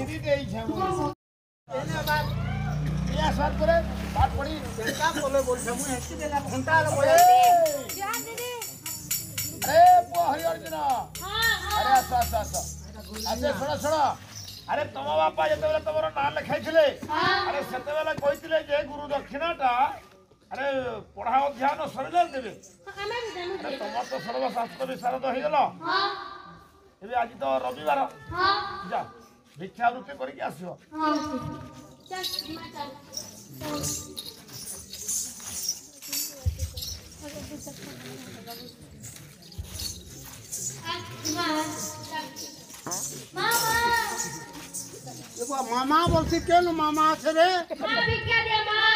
गिरी दे छे एने बात या साथ करे बात पड़ी का बोले बोल छे मु एती देला घंटा बोले जान दीदी अरे पो हरि अर्जुन हां अरे अच्छा सुनो अरे तुम बापा जते बेला तमरो नाम लिखाई थिले अरे सेते बेला कहिथिले जे गुरु दक्षिणाटा अरे पढ़ा ध्यान सरिले देबे हमें भी जानू अरे तुम तो सर्वशास्त्र विशारद हो गेलो हां एबे आज तो रविवार हां जा भिक्षा वृत्ति करी के आसियो हां चल मां चल मामा देखो मामा बोलती केन मामा আছে রে मां भिक्षा दे मां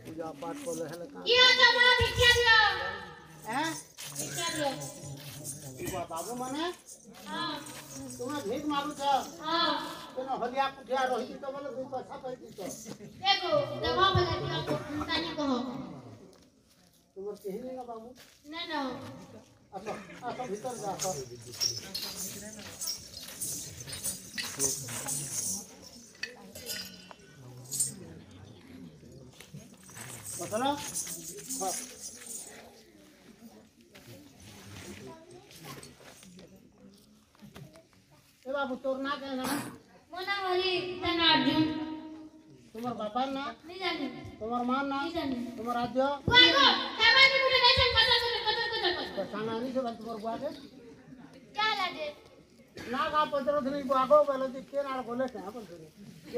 पूजा पाठ कर रहले का ये तो मां भिक्षा दियो हैं भिक्षा दियो बुआ बाबू माने हां तुम भीख मारू छ हां कोनो हलिया पुठिया रही तो बोले दू पैसा कर दी तो देखो दवा वाला दिया तो तानी कहो तुम कहीं नहीं ना बाबू ना अच्छा भीतर जा बताना हां ए बाबू तोर ना के ना मोना हरि तना अर्जुन तुम्हार बापा ना नहीं जानी तुम्हार मां ना नहीं जानी तुम्हार राज्य वागो सामानी मुझे नहीं जान कचर सामानी से तुम्हार बुआ के क्या लागे ना का पत्र नहीं बुआगो बोले कि के ना बोले क्या अपन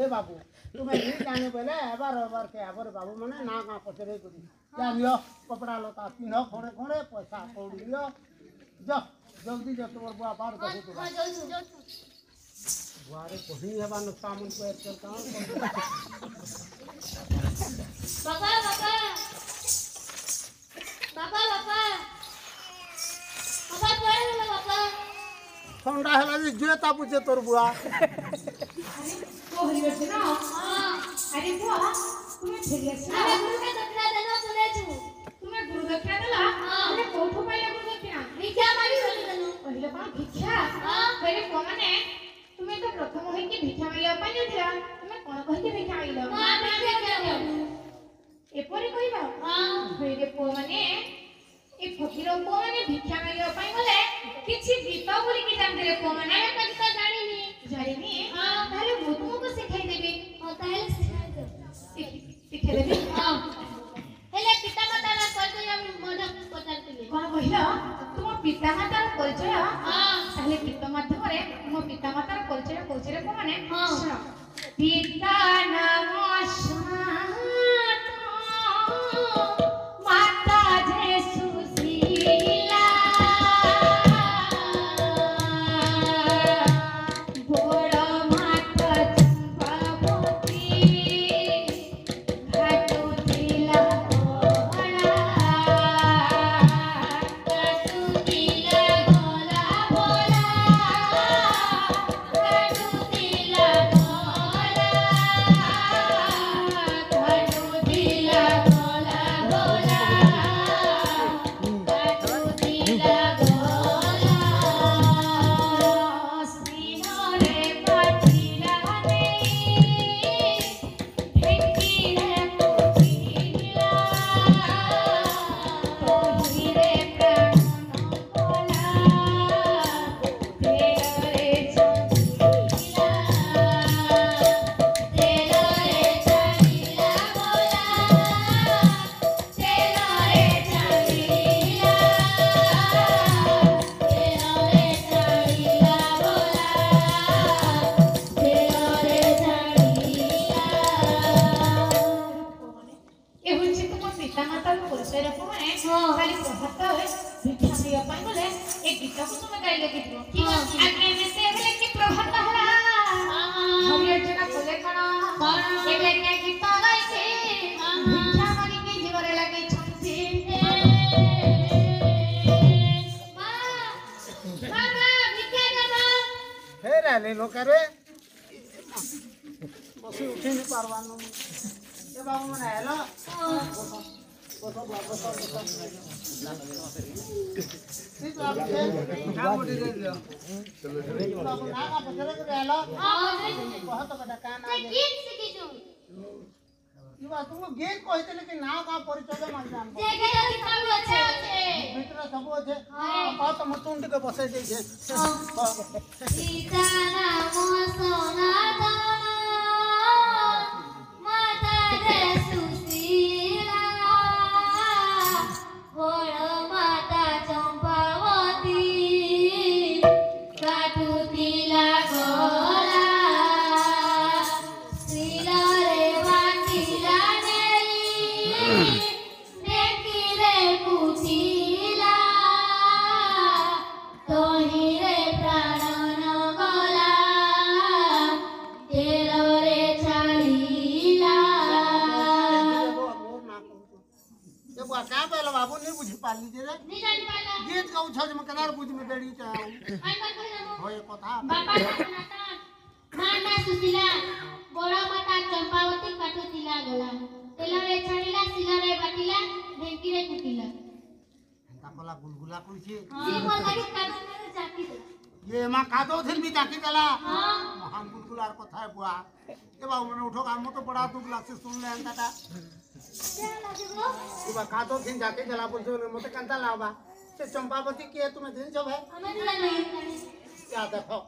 ए बाबू तुम्हें नहीं जाने पहले एबार के एबार बाबू माने ना का पचरे करी जा लियो कपड़ा लता पिनो खोड़े पैसा कौड़ी लियो जा जल्दी जा तुम्हार बुआ बाहर देखो तो हां जाऊ बुआरे कोही हेबा न सामन को एक करता बाबा कोई बाबा ठंडा हैला जे जेता पूछे तोर बुआ अरे कोहरी बच्चे ना हां अरे बुआ तुम्हें ठेले से अरे गुरु के दक्षिणा देना बोले छु तुम्हें गुरु दक्षिणा देला तुम्हें कोठो पाइला गुरु दक्षिणा भिक्षा मागी होली तनु पहिले पा भिक्षा हां पहिले को माने तुम्हें तो प्रथम होई कि भिक्षा मागिया पाइ नथिला तुम्हें कोन कहि के भिक्षा मागिलो हां भिक्षा क्या एपरी कहिबा हां पहिले को माने ए फकीर को माने भिक्षा मागिया पाइ बोले किछि गीत बोली कि जानते रे को माने तो गीत जानिनी हां ताले मु तुमको सिखाई देबे हां ताले सिखाई देबे हां हेले पिता माता रा परिचय हम मोदा पचारतिले कोन कहिला तुम पिता माता रा परिचय हां ताले गीत माध्यम रे तुम पिता माता रा परिचय को माने हां पिता नमः माता जय सुशीला ले लो करे बसी उठी नहीं पारवानो ए बाबू मन हेलो तुमको गीत कहते लेकिन ना का परिचय मान जान भीतर सब अच्छे कह तुम तुम टिके बसै दे छे सीता नाम सोना माता रे सुशीला गोड़ माता चंपावती काटुतिला गोला श्रीला रे वाटिला नेली नेकी रे पुथिला तोही रे प्राण न गला तेल रे छाड़ीला देखो क्या पहला बाबू नहीं बुझी पाली जे रे नहीं जान पाला गीत गाउ छ जे कनार बुझ में बेड़ी चाहू आई बात कहना होय कथा बाबा नाता माता सुशीला गोड़ा माता चंपावती काटुतिला गला तेल रे छाड़ीला सिला रे बाटिला ढेंकी रे कुटिला तापला गुलगुला कइछे हां मोर लागि कादो रे जाकी ये मा कादो थिल भी जाकी देला हां महान गुलगुलार कथा है बुआ ए बाबू मने उठो काम तो बड़ा दुख लागसे सुन ले अंताटा क्या लागो बुआ कादो थिन जाकी देला बोल मते कांता लावा से चंपावती के तुम्हें दिन जब है हमें दिला नहीं क्या देखो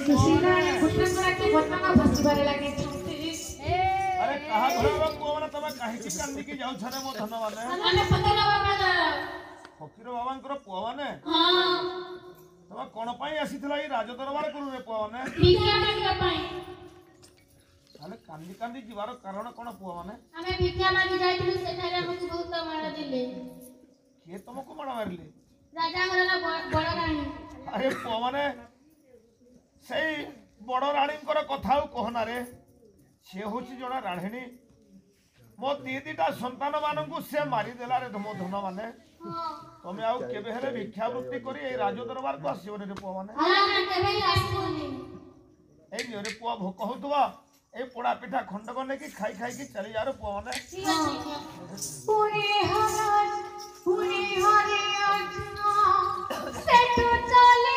सुशीला ने घुटना करा के घटना का फसीबारे लागे अरे कहा घरवा कोवना तबा काहे की कांदी की जाउ छरे मो धन्यवाद माने फकीर बाबा फकीर बाबांकर पुआवाने हां तबा कोन पई आसीथला ई राज दरबार करू रे पुआवाने भिक्षा मांगला पई अरे कांदी कांदी जीवार कारण कोन पुआवाने हमें भिक्षा मांगी जाइथिलु सेठारे हमकु बहुत मार दिले के तुमको मार मारले राजा मरना बड़ रानी अरे पुआवाने सही बड़ राणी कथा कहना रे से हूँ जड़ा राणी मो दीटा संतान मानू से मारिदेला रे मो धन माने तुम आउ केबे हेले भिक्षावृत्ति करी ए राज दरबार को आसीबने रे पुआ माने ए रे पुआ भोक होतबा ए पोड़ा पिठा खंड गने की खाई खाई की चली यार पुआ माने पुरी हरे अर्जुन सेठ चले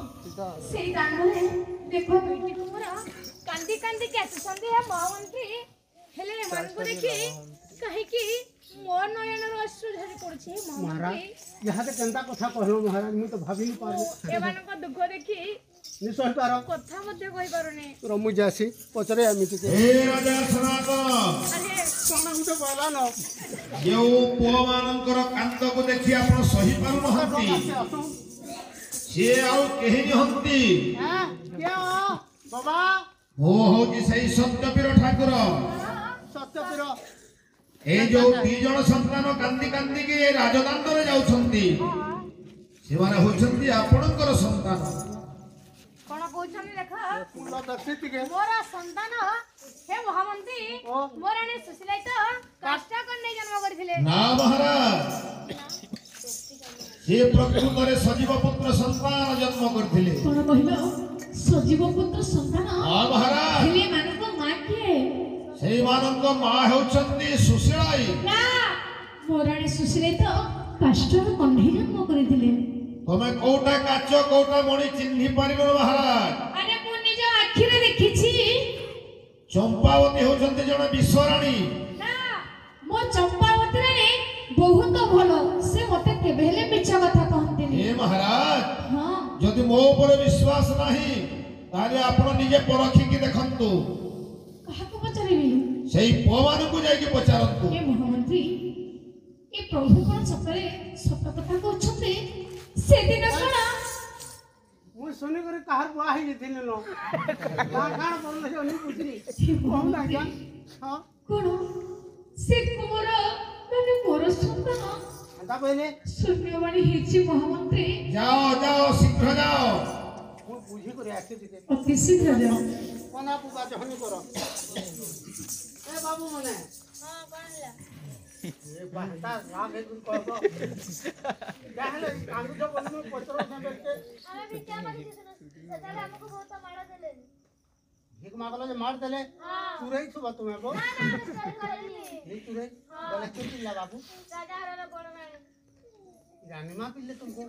गाले देखो बेटी तुमरा कांदी कांदी कैसे संदेह महामंत्री हेले मन को देखी कहे कि मोर नयन अश्रु झरी पड़छे महाराज यहां से केंता कथा कहलो महाराज मु तो भाबी नहीं पारो ए मान को दुख देखी निश्चय पार କଥା ମଧ୍ୟ କହିପାରୁନି ରମୁ ଯାସି ପଛରେ ଏମିତି हे राजा सनातन ଆରେ କଣ ଗୋଟେ କହିଲା ନ ଯେଉଁ ପୁଅମାନଙ୍କର କାନ୍ଦକୁ ଦେଖି ଆପଣ ସହି ପାରୁନାହାନ୍ତି ସିଏ ଆଉ କେହି ନୁହନ୍ତି କିଏ ବାବା ମୁଁ ହଉଛି ସେଇ ସତ୍ୟପୀର ଠାକୁର ସତ୍ୟପୀର ଏଇ ଯୋଉ 2 ଜଣ ସନ୍ତାନ କାନ୍ଦି କାନ୍ଦିକି ଏ ରାଜଦାଣ୍ଡରେ ଯାଉଛନ୍ତି ସେମାନେ ହଉଛନ୍ତି ଆପଣଙ୍କର ସନ୍ତାନ କଣ କହୁଛନ୍ତି ଦେଖ ଫୁଲ ଦେଖି ଟିକେ ମୋର ସନ୍ତାନ ହେ ମହାମନ୍ତ୍ରୀ ଓ। ମୋ ରାଣୀ ସୁଶୀଳିତ କାଷ୍ଟା କନ୍ୟା ଜନ୍ମ କରିଥିଲେ ନା ମହାରାଜ ସେ ପ୍ରକୃତରେ ସଜୀବ ପୁତ୍ର ସନ୍ତାନ ଜନ୍ମ କରିଥିଲେ କଣ କହିଲ ସଜୀବ ପୁତ୍ର ସନ୍ତାନ ହଁ ମହାରାଜ ହେଲେ ମାନଙ୍କ ମା କିଏ ସେଇମାନଙ୍କ ମା ହେଉଛନ୍ତି ସୁଶୀଳାଇ ନା ମୋ ରାଣୀ ସୁଶୀଳିତ କାଷ୍ଟର କଣ୍ଢେଇ ଜନ୍ମ କରିଥିଲେ ତମେ କୋଉଟା କାଚ କୋଉଟା ମଣି ଚିହ୍ନି ପାରିବ ମହାରାଜ ଆରେ ମୁଁ ନିଜ ଆଖିରେ ଦେଖିଛି ଚମ୍ପାବତୀ ହେଉଛନ୍ତି ଜଣେ ବିଶ୍ୱରାଣୀ ନା ମୋ ଚମ୍ପାବତୀ ରାଣୀ ବହୁତ ଭଲ ସେ ମତେ କେବେ ହେଲେ ମିଛ କଥା କହନ୍ତିନି ଏ ମହାରାଜ ହଁ ଯଦି ମୋ ଉପରେ ବିଶ୍ୱାସ ନାହିଁ ତାହେଲେ ଆପଣ ନିଜେ ପରଖିକି ଦେଖନ୍ତୁ କାହାକୁ ପଚାରିବି ସେଇ ପୁଅମାନଙ୍କୁ ଯାଇକି ପଚାରନ୍ତୁ ଏ ମହାମନ୍ତ୍ରୀ ଏ ପ୍ରଭୁ କଣ ସତରେ ସତ କଥା କହୁଛନ୍ତି ସେଦିନ କଣ ମୁଁ ଶୁଣିକରି କାହାର ବୁଆ ହେଇଯାଇଥିଲି ନ କାଣ ପଡ଼ିଲ ସେ ଅନି ବୁଝିଲି କହୁନ ଆଜ୍ଞା ହଁ କଣ ସେ ମୋର ମାନେ ମୋର ସନ୍ତାନ ଏନ୍ତା କହିଲେ ଶୂନ୍ୟବାଣୀ ହେଇଛି ମହାମନ୍ତ୍ରୀ ଯାଅ ଯାଅ ଶୀଘ୍ର ଯାଅ ମୁଁ ବୁଝିକରି ଆସି ଟିକେ ଅତି ଶୀଘ୍ର ଯାଅ କନା ପୁକା ଜହନି କର ଏ ବାବୁ ମାନେ ହଁ କଣ ହେଲା ଏ ବାହାଟା ରାଗ ହେଇକରି କହିବ ଯାହେଲେ କାନ୍ଦୁଛ ବୋଲି ମୁଁ ପଚର ସାଙ୍ଗେ ଆମେ ଭିକ୍ଷା ମାଗିଛୁ ସେତେବେଳେ ଆମକୁ ବହୁତ ମାଡ଼ ଦେଲେ ଭିକ ମାଗଲ ଯେ ମାର ଦେଲେ ଚୁରେଇ ଥିବ ତୁମେ ବୋ ନା ନା ଆମେ ଚୋରି କରିନି এই চুরে বলে কে পিল্লা বাবু ରାଜା ଘରର ବଡ଼ ନାଇଁ রানীমা পিল্লে তুমকু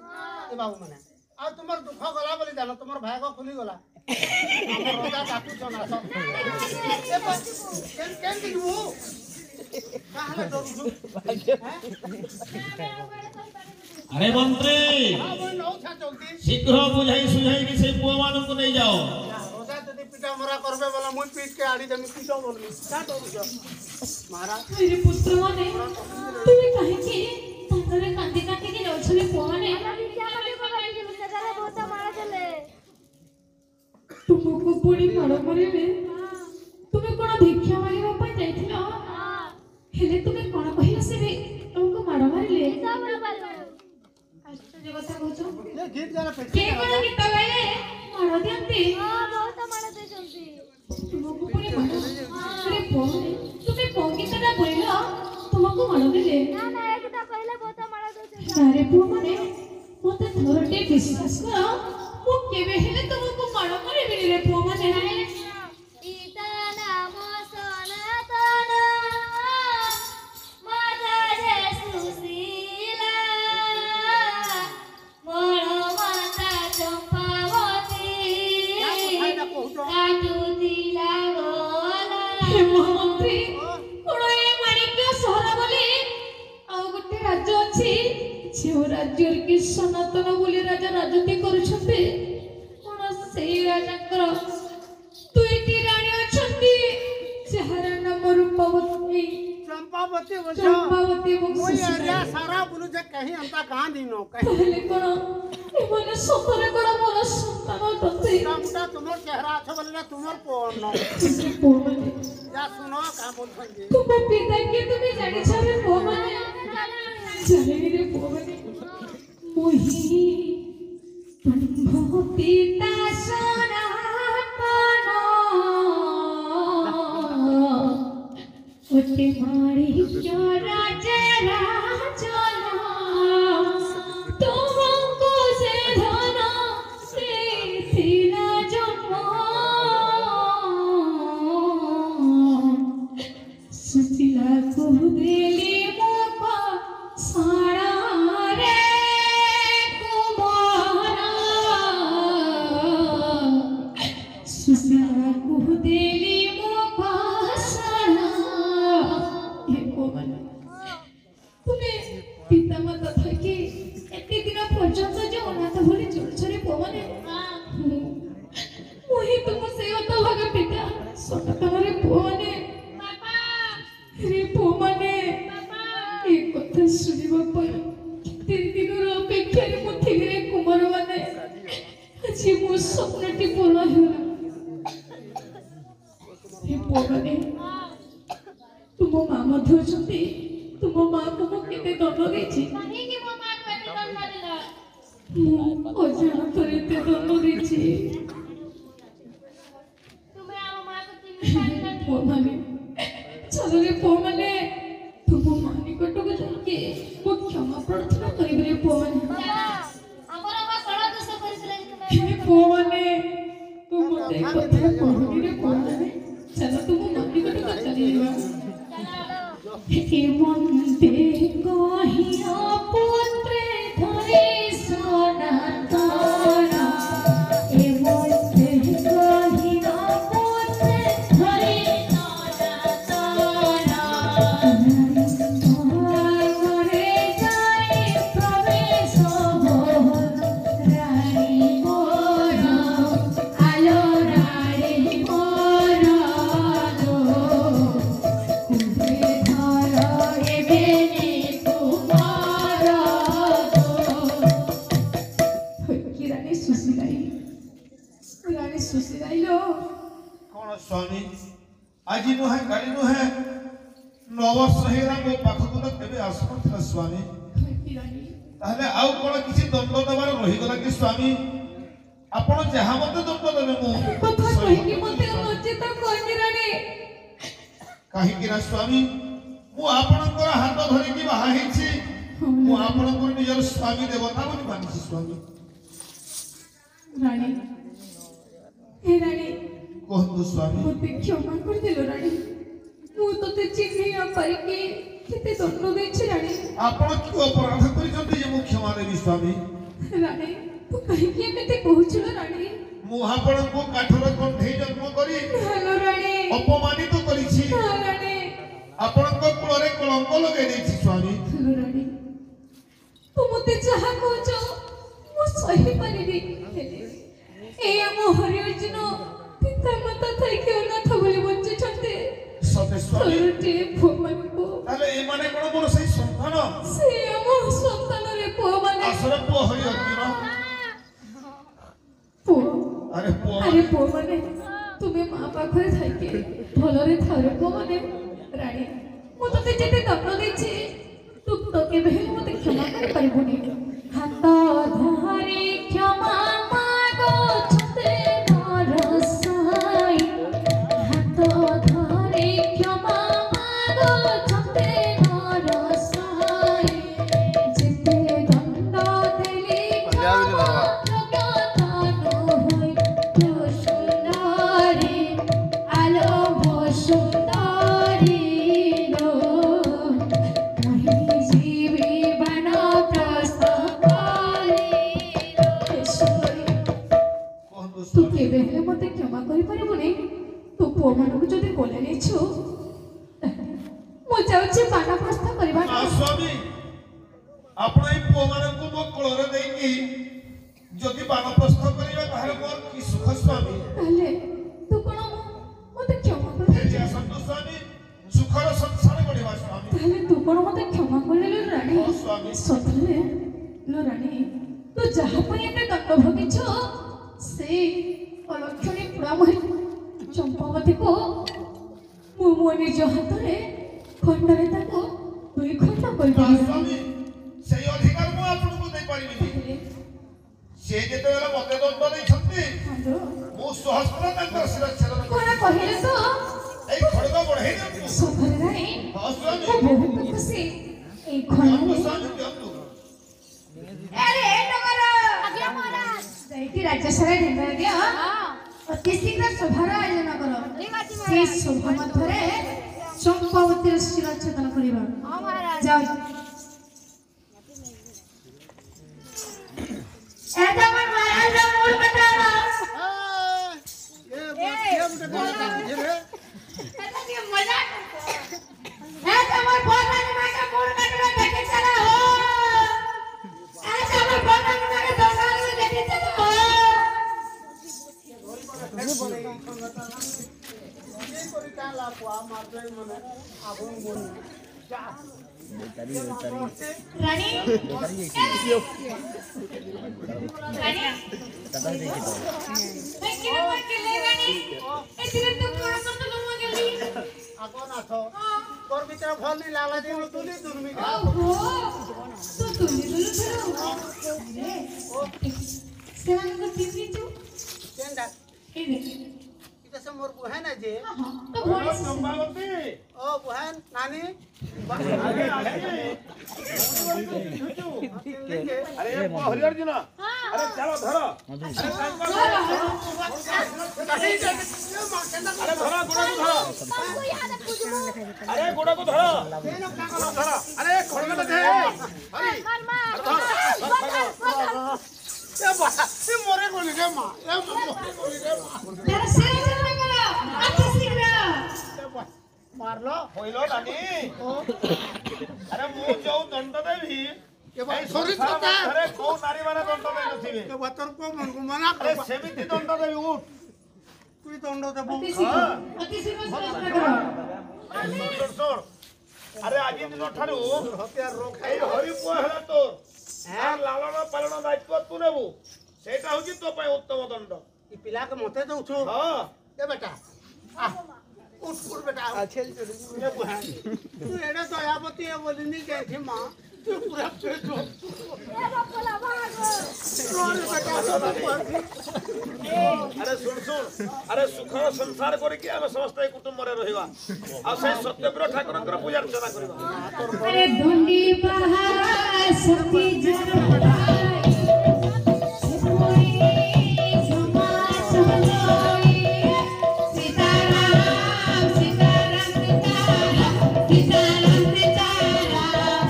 এ বাবু মানে আর তোমার দুঃখ গলা বলি জানো তোমার ভাগ খুলি গলা আমার রোজা ডাকুছ না সব এ কেন কেন দিবু কাহলে ডরুছু আরে মন্ত্রী হ্যাঁ বই নও ছা চলতি শীঘ্র বুঝাই সুঝাইকি সেই পুଅମାନଙ୍କୁ ନେଇ যাও রোজা যদি পিটা মরা করবে বলে মুই পিট কে আড়ি দেমি পিটো বলবি কা ডরুছ মহারাজ মেরে পুত্র মানে তুমি কাହିଁକି ତାଙ୍କର କାନ୍ଦି କାନ୍ଦିକି ଯାଉଛନ୍ତି ପୁଅମାନେ ଆମେ ଭିକ୍ଷା ମାଗିବାକୁ ଯାଇଥିଲୁ ସେତେବେଳେ ବହୁତ ମାଡ଼ ଦେଲେ ତୁମକୁ ପୁଣି ମାଡ଼ କରିବେ ତୁମେ କଣ ଭିକ୍ଷା ମାଗିବା ପାଇଁ ଯାଇଥିଲ ହେଲେ ତୁମେ କଣ କହିଲ ସେ ତୁମକୁ ମାଡ଼ ମାରିଲେ ଆଶ୍ଚର୍ଯ୍ୟ କଥା କହୁଛ ये गीत गाना କେ पेटी କଣ ଗୀତ ଗାଇଲେ ମାଡ଼ ଦିଅନ୍ତି ବହୁତ ମାଡ଼ ଦେଇଛନ୍ତି ତୁମକୁ ପୁଣି ମାଡ଼ ଆରେ ପୁଅମାନେ ତୁମେ କୋଉ ଗୀତଟା ବୋଲିଲ ତୁମକୁ ମାଡ଼ ଦେଲେ ନା ନା ଏ କଥା କହିଲେ ବହୁତ ମାଡ଼ ଦେଇଛନ୍ତି ଆରେ ପୁଅମାନେ ମତେ ଥରଟେ ବିଶ୍ୱାସ କର ମୁଁ କେବେ ହେଲେ ତୁମକୁ ମାଡ଼ କରିବିନି ରେ ପୁଅମାନେ ଇତା ନାମ ସନାତନ ମାତାରେ ସୁଶୀଲା ବଳ ମାତା ଚମ୍ପାବତୀ କାଟୁଥିଲା ଗଲା ହେ ମହାମନ୍ତ୍ରୀ କଣ ଏ ମାଣିକ୍ୟ ସହର ବୋଲି ଆଉ ଗୋଟେ ରାଜ୍ୟ ଅଛି ଯେଉଁ ରାଜ୍ୟରେ କି ସନାତନ ବୋଲି ରାଜା ରାଜୁତି କରୁଛନ୍ତି କଣ ସେଇ ରାଜାଙ୍କର 2ଟି ରାଣୀ ଅଛନ୍ତି ଯାହାର ନାମ ରୂପବତୀ चंपावती बोल ଚମ୍ପାବତୀ ଏବଂ मुई ସୁଶୀଳା। एरिया सारा बुलु जे कहीं अंता कहां दिनो कहीं ତାହେଲେ କଣ ଏମାନେ ସତରେ କଣ ମୋର ସନ୍ତାନ ଅଟନ୍ତି मुटा तुमर चेहरा अच्छा बोले तुमर पोन ପୁଅମାନେ या सुनो का बोल संजी ତୁମ ପିତା କିଏ ତୁମେ ଜାଣିଛ ରେ ପୁଅମାନେ ଜାଣିନି ରେ ପୁଅମାନେ ମୋହି ତୁମ୍ଭ ପିତା ସନାତନ ଓଟେ ମାଣିକ୍ୟ ରାଜା ରାଜନ ତୁମକୁ ସେ ଧନ ଦେଇଥିଲା ଜନ୍ମ ସୁଶୀଲାକୁ ଦେଲି ମୋ ପାଷାଣରେ କୁମାର ସୁଶୀଲାକୁ ଦେଲି ମୋ ପାଷାଣ ହେ ପୁଅମାନେ ତୁମେ ପିତାମାତା ଥାଇକି ଏତେ ଦିନ ପର୍ଯ୍ୟନ୍ତ ଯେ ଅନାଥ ଭଳି ଚଳୁଛ ରେ ପୁଅମାନେ हे पुअने तुम माँ मध्य अछंती तुम माँ को मु केते दंड देछि काहेकि मो मां को एते दंड दिल मु अजान तोरे ते दंड देछि तुमे आम मां को चिन्ह पारिलनि पुअने चलो रे पुअने तुम माँ निकट को जाके मु क्षमा प्रार्थना करिबे रे पुअने हमर मां कड़ा दोष करिसले तुमे हे पुअने तुम मते कथा कहनी रे पुअने चलो तुम माँ निकट को चलिए हे मन्ते कहिया पुत्र धरे सनातन हे मन्ते कहिया पुत्र धरे सनातन घरे जाए प्रवेश हो रानी मोर आलो रानी मोर कौन स्वामी आज नुहे गाड़ी नुहे 9 वर्ष हेरा मो पाखक तो केबे आसनथिला स्वामी ताहले आउ कोन किछि दंड देबार रहि गला कि स्वामी आपण जहा मते दंड देबे मु कथा कहि मते लज्जित कोइरानी काहे कि ना स्वामी मु आपणकर हाथ धरि कि बाहा हेछि मु आपणकर निजर स्वामी देवता बोली मानिछि स्वामी रानी हे रानी कहतु स्वामी मते क्षमा कर दिलो रानी मु तते चिन्हि न पारि के केते दंड देछि रानी आपण कि अपराध करिसथि जे मु क्षमा देबी स्वामी रानी तू कहि के केते कहउछलो रानी मु आपणको काठर कंठे जन्म करी हेलो रानी अपमानित करिछि हां रानी आपणको कुलरे कलंक लगे देछि स्वामी हेलो रानी तू मते चाहा कहछ मु सही परिबी ए हम हरिअर्जुन पिता माता थाई के अनाथ बोली बच्चे छते सते स्वामी छोटे भगवान को ताले ए माने कोन मोर सही संतान से हम संतान रे पो माने आसर पो हरि अर्जुन पो अरे पो अरे पो माने तुमे मां पाखरे थाई के भलरे थारे पो माने रानी मु तते जेते दंड देछि तू तो के बहे मते क्षमा कर परिबुनी हाथ धारे क्षमा मागो छते नरसाई हाथ धारे क्षमा मागो छते नरसाई जेते दंड देली क्षमा प्रज्ञान होई तो सुंदरी आलो भो सुंदरी लो कहि जीवी बन प्रस्थ तू केबे हेले मते क्षमा करि परिबुनी तू पो मानकु जदि कोले नेछु मो जाउछि बानप्रस्थ करबा आ स्वामी आपण ए पो मानको मो कोलरे देकी जदि बानप्रस्थ करिबा ताहारे मोर कि सुख स्वामी ताले तू कोन मते क्षमा हे कर जे संत स्वामी सुखर संसार बढिबा स्वामी ताले तू कोन मते क्षमा करले रानी हां स्वामी सतरे लो रानी तू जहा पय एते दंड भगिछ से अलक्षणी पुरामहि चंपावती को मो निज हाथ रे खंडरे ताको दुई खंड कर हां दिली स्वामी सेई अधिकार मु आपनको दे परिबि से जेते बेला मते दंड देई छथि मु सहस्त्र तांकर शिरच्छेदन कोन कहिले तो ए खड़ग बढ़े दियंतु सफर रानी हां स्वामी बहुत खुशी ए दियंतु खंड स्वामी दियंतु अरे टगर आज्ञा महाराज जाईकी राज्य सारा ढेंगा दिया अति शीघ्र सभार आयोजन करो ठीक अछि से महाराज सभा मध्यरे चंपावतीर शिरच्छेदन करिबा हां महाराज जाओ एटा मन महाराज मूल बताओ एटा के मजाक एटा मन भगवान माका मूल काटला देखे चला हो एटा मन भगवान माका दंडाल देखे चला हो रानी रानी मैं क्या ले रानी एतिरे तो कोन करत लो मगे ମତେ ଭଲ ନି ଲାଗଲା ଯେ ମୁଁ ତୁଲି ଦୁର୍ମି ଓହୋ ତୁ ତୁଲି ଦୁଲୁ ଫେରୁ ସେମାନଙ୍କ ଚିହ୍ନିଛୁ କେନ୍ଟା এই দেখ এটা সে মোর বুহান আছে তো ভোরে চম্পাবতী ও বুহান নানি আরে হরিহর জি না আরে চলো ধরো আরে ধরো গোড়াকু ধরো আরে খড়গাটা দে হরি এ মরে গলি রে মা এ মরে গলি রে মা তারা সেরে যাবে কেন আচ্ছা শিখরা মারলো হইল নানি আরে মু যাও দণ্ড দেবি এ ভাই সরি কথা আরে কোন নারী মানে দণ্ড দেই নথিবে এ বাতর কো মন কো মানা আরে কর সেমিতি দণ্ড দেবি উঠ তুই দণ্ড দেবো অতি শীঘ্র সমাপ্ত করো তোর আরে আজি দিন ঠারু হতিয়ার রোগ এই হরি পুয়া হেলা তোর হ্যাঁ লালন পালন দায়িত্ব তু নেবু সেটা হচ্ছে তো পাই উত্তম দণ্ড ই পিলাকে মতে দউছো হ্যাঁ এ বেটা আ উঠ উঠ বেটা আছেল চলে এ বুহান তুই এড়ে দয়াবতী এ বলিনি যাইছি মা তুই পুরা পেট এ বাপলা ভাগো রে বেটা আরে শুন আরে সুখর সংসার করি কি আমি সমস্ত এই কুটুম্বরে রহিবা আর সেই সত্যপ্রিয় ঠাকুরଙ୍କର পূজা অর্চনা করিবা আরে ধন্ডি পাহাড় সখী জনতাই সেপুরি ক্ষমা চলই সীতারাম সীতারাম সীতারাম সীতারাম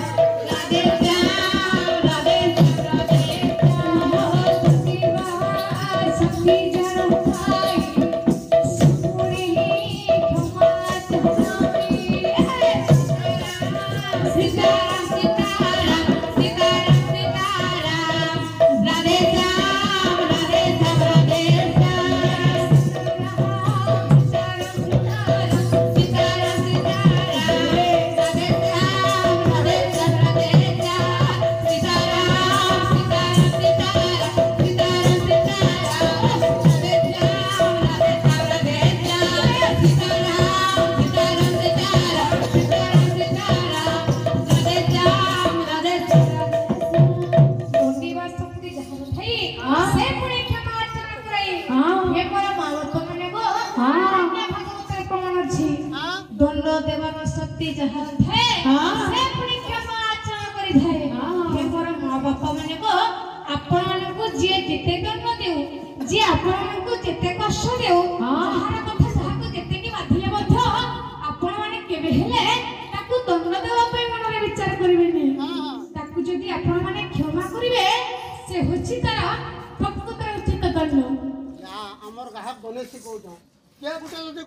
রাধে শ্যাম রাধে রাধে ধন্ডি পাহাড় সখী জনতাই সেপুরি ক্ষমা চলই सीताराम सीताराम सीताराम सीताराम राधे श्याम राधे श्याम राधे श्याम सीताराम सीताराम सीताराम राधे श्याम राधे श्याम राधे श्याम सीताराम सीताराम सीताराम सीताराम सीताराम राधे श्याम राधे श्याम राधे श्याम सीताराम सीताराम सीताराम सीताराम सीताराम দণ্ড দেবার শক্তি যাহার ଥାଏ ସେ ପୁଣି କ୍ଷମା ଅର୍ଚ୍ଚନା କରିଥାଏ ମୋର ମା ବାପା ମାନେ ଆପଣ ମାନଙ୍କୁ ଯିଏ ଯେତେ ଦଣ୍ଡ ଦେଉ ଯିଏ ଆପଣମାନଙ୍କୁ ଯେତେ କଷ୍ଟ ଦେଉ ଯାହାର କଥା ଯାହାକୁ ଯେତିକି ବାଧିଲେ ମଧ୍ୟ ଆପଣ ମାନେ କେବେ ହେଲେ ତାକୁ ଦଣ୍ଡ ଦେବା ପାଇଁ ମନରେ ବିଚାର କରିବେନି ତାକୁ ଯଦି ଆପଣ ମାନେ କ୍ଷମା କରିବେ ସେ ହେଉଛି ତାର ପ୍ରକୃତ ଉଚିତ ଦଣ୍ଡ ଆମର ଗାହକ ଗଣେଶ କହୁଛ କିଏ ଗୋଟେ ଯଦି